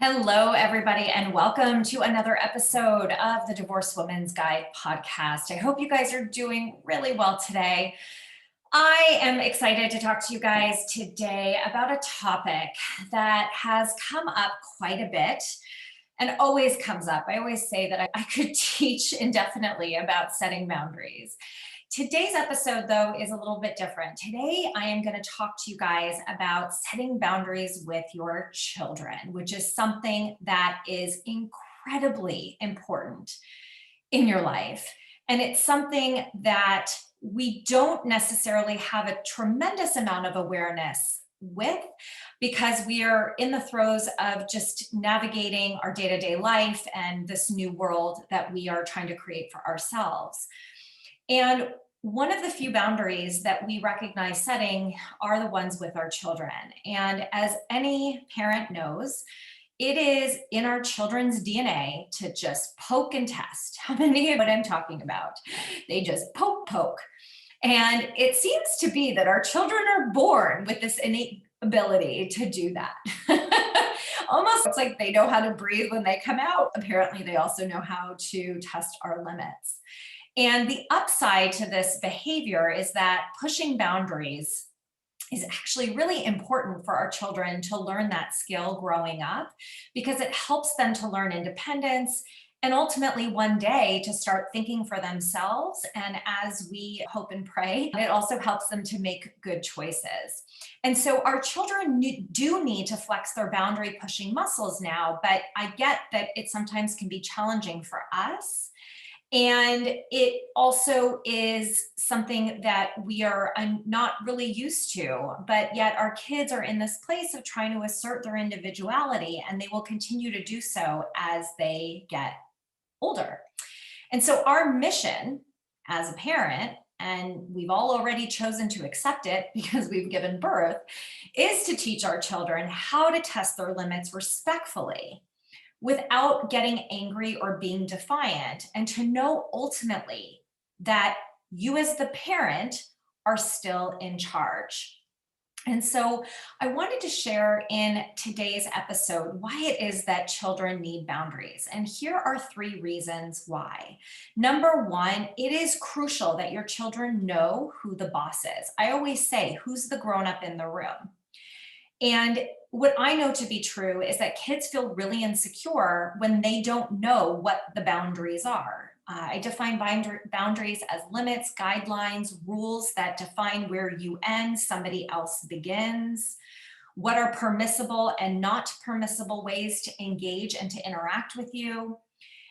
Hello, everybody, and welcome to another episode of the Divorced Woman's Guide podcast. I hope you guys are doing really well today. I am excited to talk to you guys today about a topic that has come up quite a bit and always comes up. I always say that I could teach indefinitely about setting boundaries. Today's episode, though, is a little bit different. Today, I am going to talk to you guys about setting boundaries with your children, which is something that is incredibly important in your life. And it's something that we don't necessarily have a tremendous amount of awareness with because we are in the throes of just navigating our day-to-day life and this new world that we are trying to create for ourselves. And one of the few boundaries that we recognize setting are the ones with our children. And as any parent knows, it is in our children's DNA to just poke and test. How many of what I'm talking about? They just poke. And it seems to be that our children are born with this innate ability to do that. Almost looks like they know how to breathe when they come out. Apparently, they also know how to test our limits. And the upside to this behavior is that pushing boundaries is actually really important for our children to learn that skill growing up because it helps them to learn independence and ultimately one day to start thinking for themselves. And as we hope and pray, it also helps them to make good choices. And so our children do need to flex their boundary pushing muscles now, but I get that it sometimes can be challenging for us. And it also is something that we are not really used to, but yet our kids are in this place of trying to assert their individuality, and they will continue to do so as they get older. And so our mission as a parent, and we've all already chosen to accept it because we've given birth, is to teach our children how to test their limits respectfully without getting angry or being defiant, and to know ultimately that you as the parent are still in charge. And so I wanted to share in today's episode why it is that children need boundaries. And here are 3 reasons why. Number 1, it is crucial that your children know who the boss is. I always say, who's the grown-up in the room? And what I know to be true is that kids feel really insecure when they don't know what the boundaries are. I define boundaries as limits, guidelines, rules that define where you end, somebody else begins, what are permissible and not permissible ways to engage and to interact with you.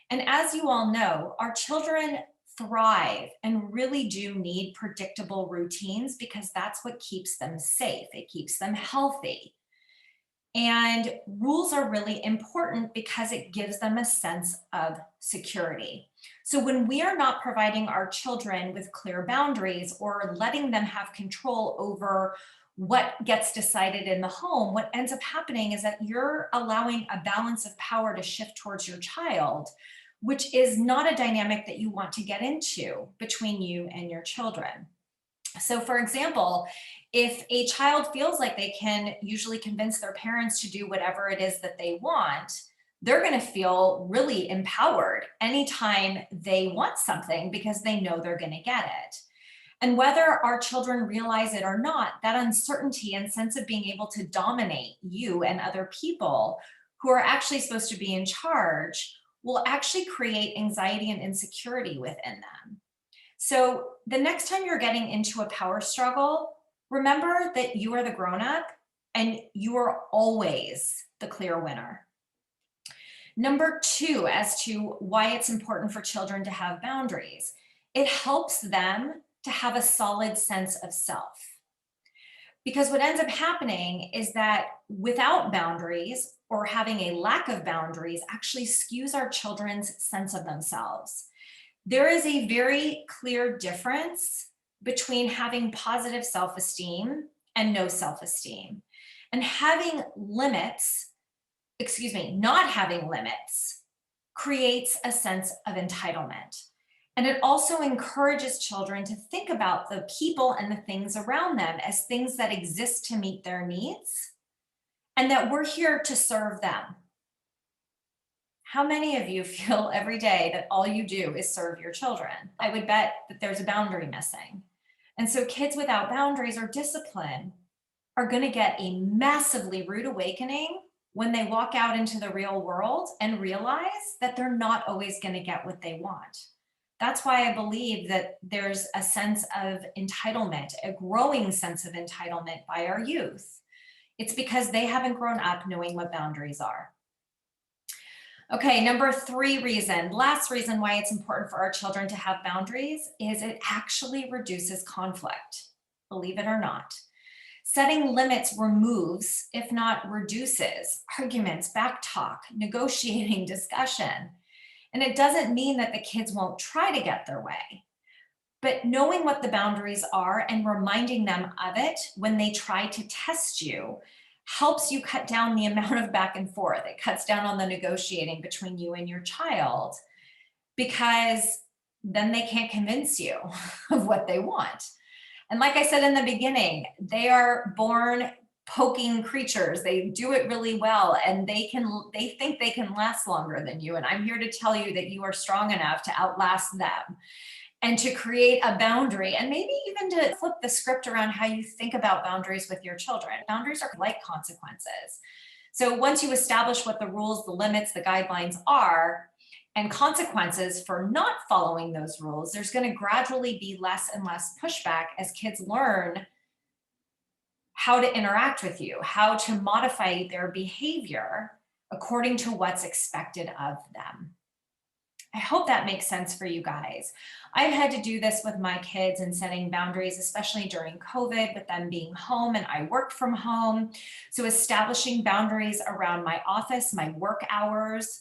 And as you all know, our children thrive and really do need predictable routines because that's what keeps them safe. It keeps them healthy. And rules are really important because it gives them a sense of security. So when we are not providing our children with clear boundaries or letting them have control over what gets decided in the home, what ends up happening is that you're allowing a balance of power to shift towards your child, which is not a dynamic that you want to get into between you and your children. So for example, if a child feels like they can usually convince their parents to do whatever it is that they want, they're going to feel really empowered anytime they want something because they know they're going to get it. And whether our children realize it or not, that uncertainty and sense of being able to dominate you and other people who are actually supposed to be in charge will actually create anxiety and insecurity within them. So the next time you're getting into a power struggle, remember that you are the grown-up and you are always the clear winner. Number 2, as to why it's important for children to have boundaries, it helps them to have a solid sense of self. Because what ends up happening is that without boundaries or having a lack of boundaries actually skews our children's sense of themselves. There is a very clear difference between having positive self-esteem and no self-esteem. And not having limits creates a sense of entitlement. And it also encourages children to think about the people and the things around them as things that exist to meet their needs and that we're here to serve them. How many of you feel every day that all you do is serve your children? I would bet that there's a boundary missing. And so kids without boundaries or discipline are going to get a massively rude awakening when they walk out into the real world and realize that they're not always going to get what they want. That's why I believe that there's a sense of entitlement, a growing sense of entitlement by our youth. It's because they haven't grown up knowing what boundaries are. Okay, number 3 reason, last reason why it's important for our children to have boundaries is it actually reduces conflict, believe it or not. Setting limits removes, if not reduces, arguments, backtalk, negotiating, discussion. And it doesn't mean that the kids won't try to get their way. But knowing what the boundaries are and reminding them of it when they try to test you helps you cut down the amount of back and forth. It cuts down on the negotiating between you and your child because then they can't convince you of what they want. And like I said in the beginning, they are born poking creatures. They do it really well, and they think they can last longer than you. And I'm here to tell you that you are strong enough to outlast them and to create a boundary, and maybe even to flip the script around how you think about boundaries with your children. Boundaries are like consequences. So once you establish what the rules, the limits, the guidelines are, and consequences for not following those rules, there's going to gradually be less and less pushback as kids learn how to interact with you, how to modify their behavior according to what's expected of them. I hope that makes sense for you guys. I've had to do this with my kids and setting boundaries, especially during COVID, with them being home, and I work from home. So establishing boundaries around my office, my work hours.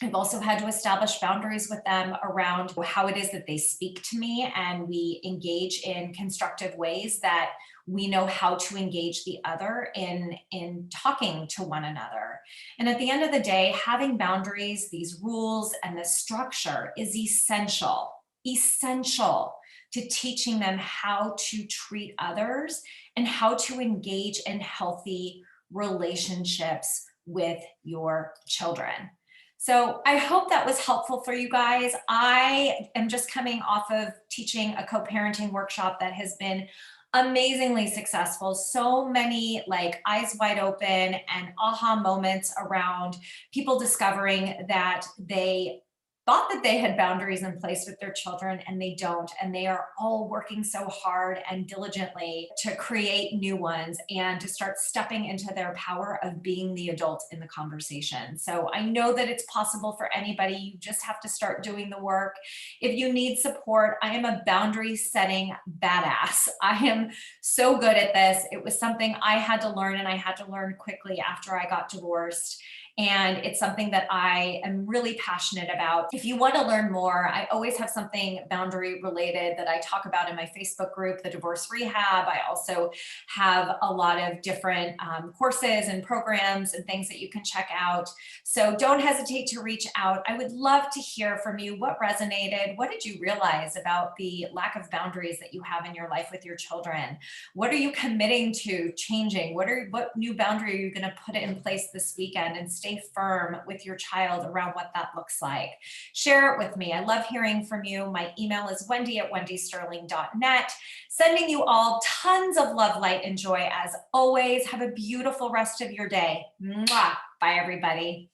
I've also had to establish boundaries with them around how it is that they speak to me, and we engage in constructive ways that we know how to engage the other in talking to one another. And at the end of the day, having boundaries, these rules, and the structure is essential to teaching them how to treat others and how to engage in healthy relationships with your children. So I hope that was helpful for you guys. I am just coming off of teaching a co-parenting workshop that has been amazingly successful. So many like eyes wide open and aha moments around people discovering that they thought that they had boundaries in place with their children and they don't. And they are all working so hard and diligently to create new ones and to start stepping into their power of being the adult in the conversation. So I know that it's possible for anybody. You just have to start doing the work. If you need support, I am a boundary setting badass. I am so good at this. It was something I had to learn, and I had to learn quickly after I got divorced. And it's something that I am really passionate about. If you want to learn more, I always have something boundary related that I talk about in my Facebook group, The Divorce Rehab. I also have a lot of different courses and programs and things that you can check out. So don't hesitate to reach out. I would love to hear from you. What resonated? What did you realize about the lack of boundaries that you have in your life with your children? What are you committing to changing? What new boundary are you going to put in place this weekend, and stay firm with your child around what that looks like? Share it with me. I love hearing from you. My email is wendy@wendysterling.net. Sending you all tons of love, light, and joy as always. Have a beautiful rest of your day. Mwah. Bye, everybody.